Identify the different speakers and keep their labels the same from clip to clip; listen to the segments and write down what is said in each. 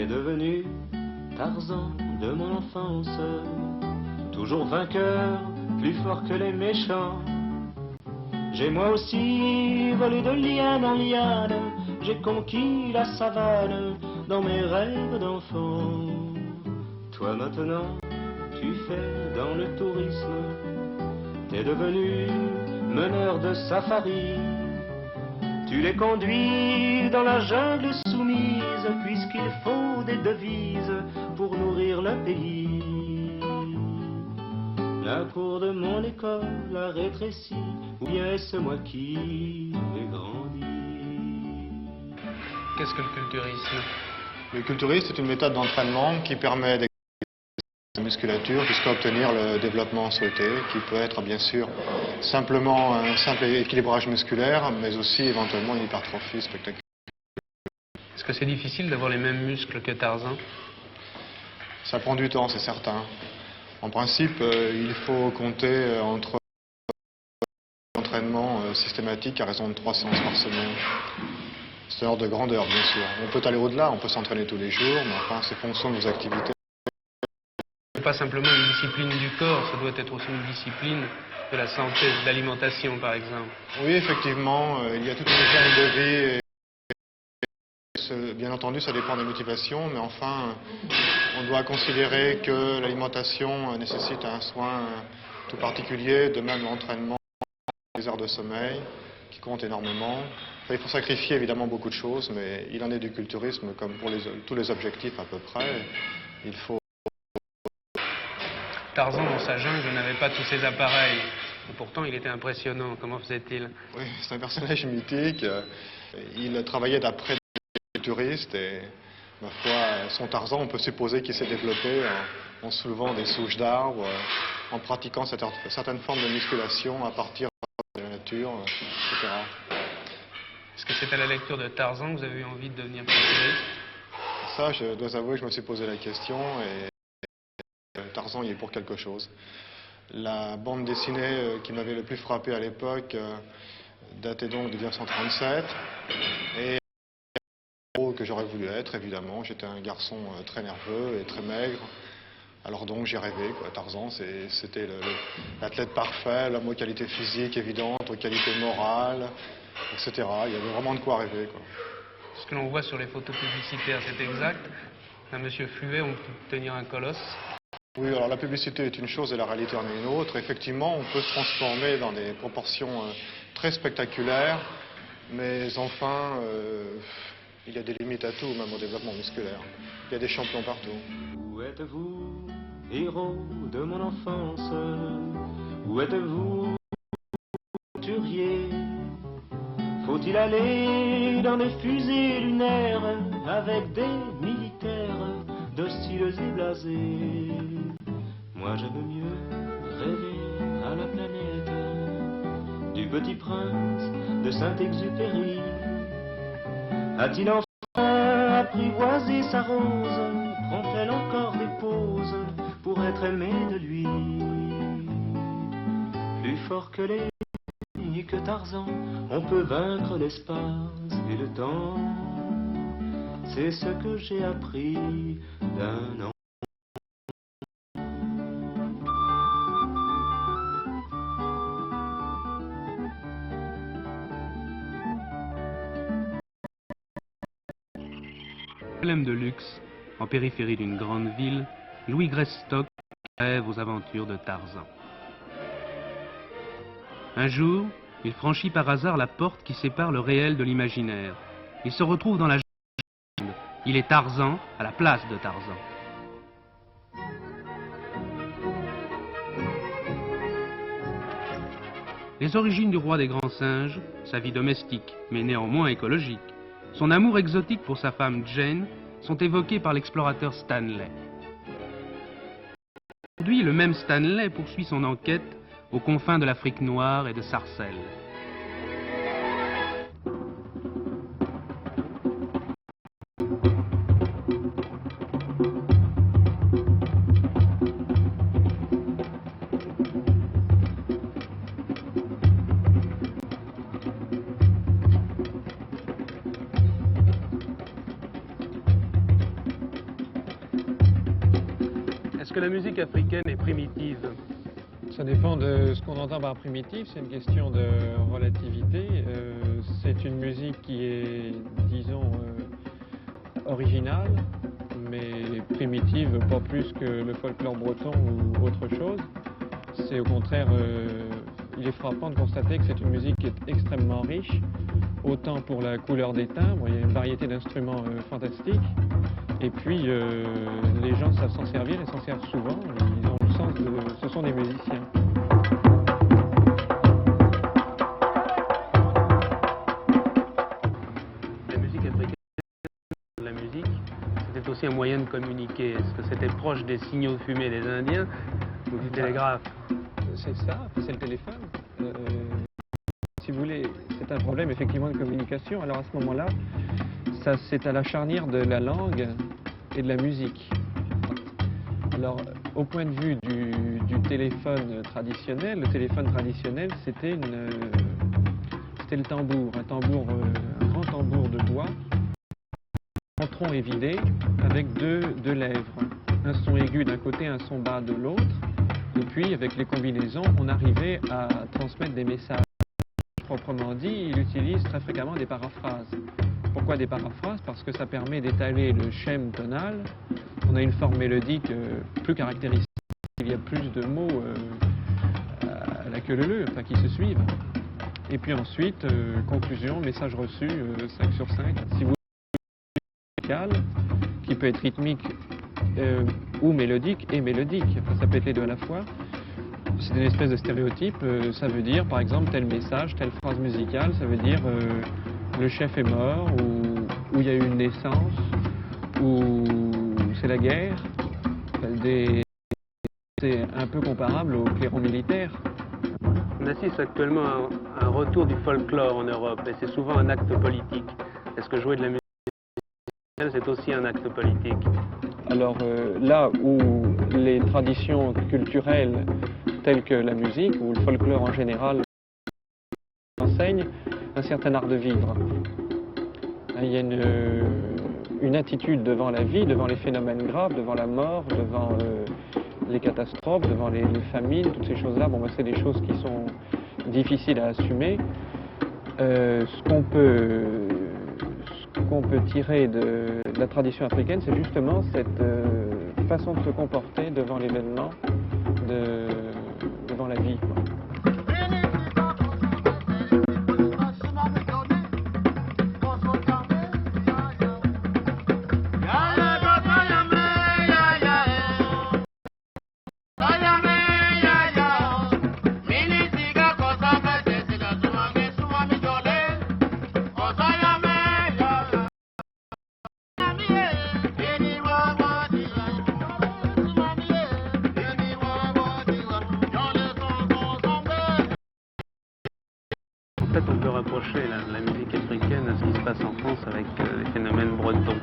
Speaker 1: T'es devenu Tarzan de mon enfance, toujours vainqueur, plus fort que les méchants. J'ai moi aussi volé de liane en liane, j'ai conquis la savane dans mes rêves d'enfant. Toi maintenant, tu fais dans le tourisme, t'es devenu meneur de safari. Tu les conduis dans la jungle soumise, puisqu'il faut des devises pour nourrir le pays. La cour de mon école a rétréci, ou bien est-ce moi qui ai grandi?
Speaker 2: Qu'est-ce que le culturisme?
Speaker 3: Le culturisme est une méthode d'entraînement qui permet d'exercer la musculature jusqu'à obtenir le développement souhaité, qui peut être bien sûr simplement un simple équilibrage musculaire, mais aussi éventuellement une hypertrophie spectaculaire.
Speaker 2: Est-ce que c'est difficile d'avoir les mêmes muscles que Tarzan?
Speaker 3: Ça prend du temps, c'est certain. En principe, il faut compter entre entraînement systématique à raison de 3 séances par semaine. C'est un ordre de grandeur, bien sûr. On peut aller au-delà, on peut s'entraîner tous les jours, mais enfin, c'est fonction de nos activités.
Speaker 2: Ce n'est pas simplement une discipline du corps, ça doit être aussi une discipline de la santé, de l'alimentation, par exemple.
Speaker 3: Oui, effectivement, il y a toute une hygiène de vie. Bien entendu, ça dépend des motivations, mais enfin, on doit considérer que l'alimentation nécessite un soin tout particulier, de même l'entraînement, les heures de sommeil, qui comptent énormément. Enfin, il faut sacrifier évidemment beaucoup de choses, mais il en est du culturisme, comme pour tous les objectifs à peu près. Il faut...
Speaker 2: Tarzan, dans sa jungle, n'avait pas tous ses appareils. Et pourtant, il était impressionnant. Comment faisait-il?
Speaker 3: Oui, c'est un personnage mythique. Il travaillait d'après des culturistes et, ma foi, son Tarzan, on peut supposer qu'il s'est développé en soulevant des souches d'arbres, en pratiquant certaines formes de musculation à partir de la nature, etc.
Speaker 2: Est-ce que c'est à la lecture de Tarzan que vous avez eu envie de devenir culturiste?
Speaker 3: Ça, je dois avouer que je me suis posé la question et Tarzan y est pour quelque chose. La bande dessinée qui m'avait le plus frappé à l'époque datait donc de 1937 et que j'aurais voulu être, évidemment. J'étais un garçon très nerveux et très maigre. Alors donc j'ai rêvé, quoi. Tarzan, c'était l'athlète parfait, l'homme aux qualités physiques évidentes, aux qualités morales, etc. Il y avait vraiment de quoi rêver, quoi.
Speaker 2: Ce que l'on voit sur les photos publicitaires, c'est exact? Un monsieur Fluet, on peut tenir un colosse?
Speaker 3: Oui, alors la publicité est une chose et la réalité en est une autre. Effectivement, on peut se transformer dans des proportions très spectaculaires, mais enfin, il y a des limites à tout, même au développement musculaire. Il y a des champions partout.
Speaker 1: Où êtes-vous, héros de mon enfance? Où êtes-vous, aventurier? Faut-il aller dans des fusées lunaires avec des militaires dociles et blasés? Moi j'aime mieux rêver à la planète du Petit Prince de Saint-Exupéry. A-t-il enfin apprivoisé sa rose? Prend-elle encore des pauses pour être aimée de lui? Plus fort que les que Tarzan, on peut vaincre l'espace et le temps. C'est ce que j'ai appris d'un an.
Speaker 2: Problème de luxe, en périphérie d'une grande ville, Louis Greystock rêve aux aventures de Tarzan. Un jour, il franchit par hasard la porte qui sépare le réel de l'imaginaire. Il se retrouve dans la jungle. Il est Tarzan à la place de Tarzan. Les origines du roi des grands singes, sa vie domestique, mais néanmoins écologique, son amour exotique pour sa femme Jane, sont évoqués par l'explorateur Stanley. Aujourd'hui, le même Stanley poursuit son enquête aux confins de l'Afrique noire et de Sarcelles. que la musique africaine est primitive?
Speaker 4: Ça dépend de ce qu'on entend par primitif, c'est une question de relativité. C'est une musique qui est, disons, originale, mais primitive pas plus que le folklore breton ou autre chose. C'est au contraire, il est frappant de constater que c'est une musique qui est extrêmement riche, autant pour la couleur des timbres, il y a une variété d'instruments fantastiques, et puis les gens savent s'en servir et s'en servent souvent, ils ont le sens de... ce sont des musiciens.
Speaker 2: La musique africaine, la musique, c'était aussi un moyen de communiquer. Est-ce que c'était proche des signaux fumés des Indiens ou du télégraphe?
Speaker 4: C'est ça, c'est le téléphone. Si vous voulez, c'est un problème effectivement de communication. Alors à ce moment-là, c'est à la charnière de la langue et de la musique. Alors au point de vue du téléphone traditionnel, le téléphone traditionnel c'était le tambour, un grand tambour de bois. Un tronc évidé avec deux lèvres, un son aigu d'un côté, un son bas de l'autre. Et puis, avec les combinaisons, on arrivait à transmettre des messages. Proprement dit, il utilise très fréquemment des paraphrases. Pourquoi des paraphrases? Parce que ça permet d'étaler le schème tonal. On a une forme mélodique plus caractéristique. Il y a plus de mots à la queue leu-leu, enfin qui se suivent. Et puis ensuite, conclusion, message reçu, 5 sur 5. Si vous qui peut être rythmique ou mélodique et mélodique. Enfin, ça peut être les deux à la fois. C'est une espèce de stéréotype. Ça veut dire, par exemple, tel message, telle phrase musicale. Ça veut dire le chef est mort, ou il y a eu une naissance, ou c'est la guerre. C'est un peu comparable au clairon militaire.
Speaker 2: On assiste actuellement à un retour du folklore en Europe, et c'est souvent un acte politique. Est-ce que jouer de la musique, c'est aussi un acte politique?
Speaker 4: Alors là où les traditions culturelles telles que la musique ou le folklore en général enseignent un certain art de vivre. Il y a une attitude devant la vie, devant les phénomènes graves, devant la mort, devant les catastrophes, devant les famines, toutes ces choses-là. Bon, c'est des choses qui sont difficiles à assumer. Ce qu'on peut tirer de la tradition africaine, c'est justement cette façon de se comporter devant l'événement, devant la vie, quoi.
Speaker 2: En fait, on peut rapprocher la musique africaine à ce qui se passe en France avec les phénomènes bretons.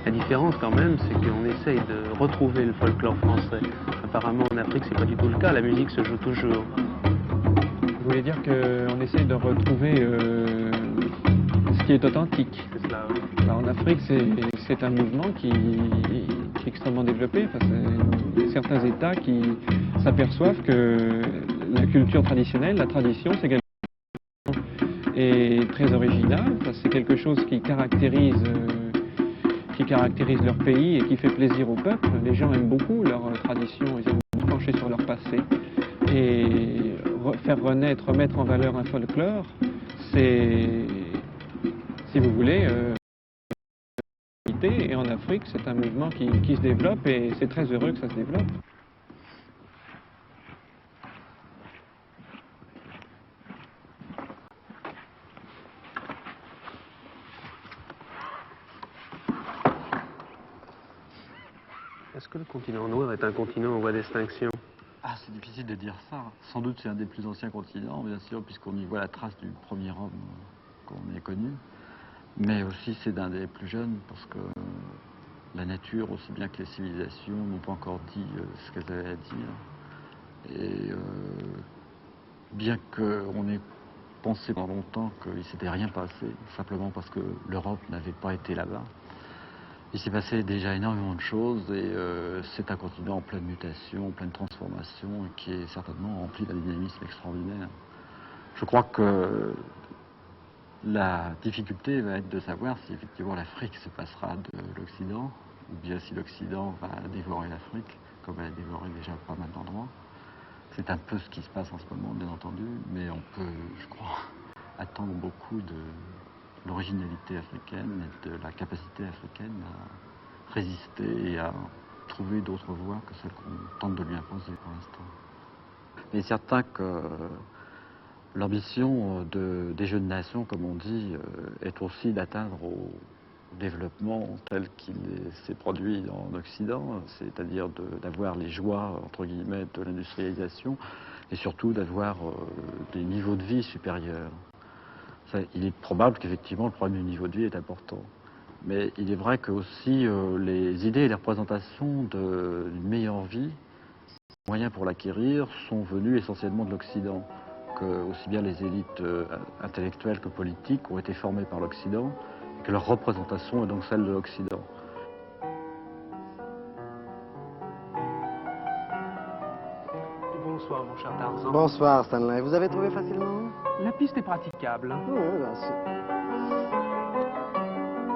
Speaker 2: La différence quand même, c'est qu'on essaye de retrouver le folklore français. Apparemment en Afrique, c'est pas du tout le cas, la musique se joue toujours.
Speaker 4: Vous voulez dire qu'on essaye de retrouver ce qui est authentique?
Speaker 2: C'est cela, oui.
Speaker 4: Alors, en Afrique, c'est un mouvement qui est extrêmement développé. Enfin, certains États qui s'aperçoivent que la culture traditionnelle, la tradition, c'est quelque chose est très original. Enfin, c'est quelque chose qui caractérise leur pays et qui fait plaisir au peuple. Les gens aiment beaucoup leur tradition, ils aiment se pencher sur leur passé. Et faire renaître, remettre en valeur un folklore, c'est, si vous voulez, et en Afrique, c'est un mouvement qui se développe et c'est très heureux que ça se développe.
Speaker 2: Est-ce que le continent noir est un continent en voie d'extinction?
Speaker 5: Ah, c'est difficile de dire ça. Sans doute c'est un des plus anciens continents, bien sûr, puisqu'on y voit la trace du premier homme qu'on ait connu. Mais aussi c'est d'un des plus jeunes, parce que la nature, aussi bien que les civilisations, n'ont pas encore dit ce qu'elles avaient à dire. Et bien qu'on ait pensé pendant longtemps qu'il ne s'était rien passé, simplement parce que l'Europe n'avait pas été là-bas, Il s'est passé déjà énormément de choses et c'est un continent en pleine mutation, en pleine transformation, qui est certainement rempli d'un dynamisme extraordinaire. Je crois que la difficulté va être de savoir si effectivement l'Afrique se passera de l'Occident, ou bien si l'Occident va dévorer l'Afrique, comme elle a dévoré déjà pas mal d'endroits. C'est un peu ce qui se passe en ce moment, bien entendu, mais on peut, je crois, attendre beaucoup de l'originalité africaine et de la capacité africaine à résister et à trouver d'autres voies que celles qu'on tente de lui imposer pour l'instant. Il est certain que l'ambition des jeunes nations, comme on dit, est aussi d'atteindre au développement tel qu'il s'est produit en Occident, c'est-à-dire d'avoir les joies, entre guillemets, de l'industrialisation et surtout d'avoir des niveaux de vie supérieurs. Il est probable qu'effectivement le problème du niveau de vie est important. Mais il est vrai que aussi les idées et les représentations d'une meilleure vie, les moyens pour l'acquérir, sont venus essentiellement de l'Occident. Que aussi bien les élites intellectuelles que politiques ont été formées par l'Occident, et que leur représentation est donc celle de l'Occident.
Speaker 2: Bonsoir, mon cher Tarzan.
Speaker 6: Bonsoir Stanley, vous avez trouvé facilement?
Speaker 2: La piste est praticable.
Speaker 6: Oui,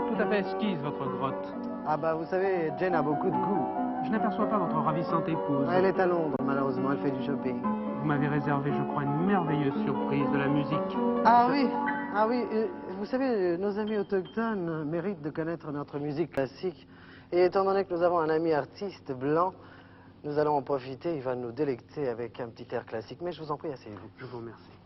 Speaker 2: Tout à fait esquisse, votre grotte.
Speaker 6: Ah bah vous savez, Jane a beaucoup de goût.
Speaker 2: Je n'aperçois pas votre ravissante épouse.
Speaker 6: Elle est à Londres, malheureusement, elle fait du shopping.
Speaker 2: Vous m'avez réservé, je crois, une merveilleuse surprise de la musique.
Speaker 6: Ah oui, vous savez, nos amis autochtones méritent de connaître notre musique classique. Et étant donné que nous avons un ami artiste blanc, nous allons en profiter, il va nous délecter avec un petit air classique. Mais je vous en prie, asseyez-vous.
Speaker 2: Je vous remercie.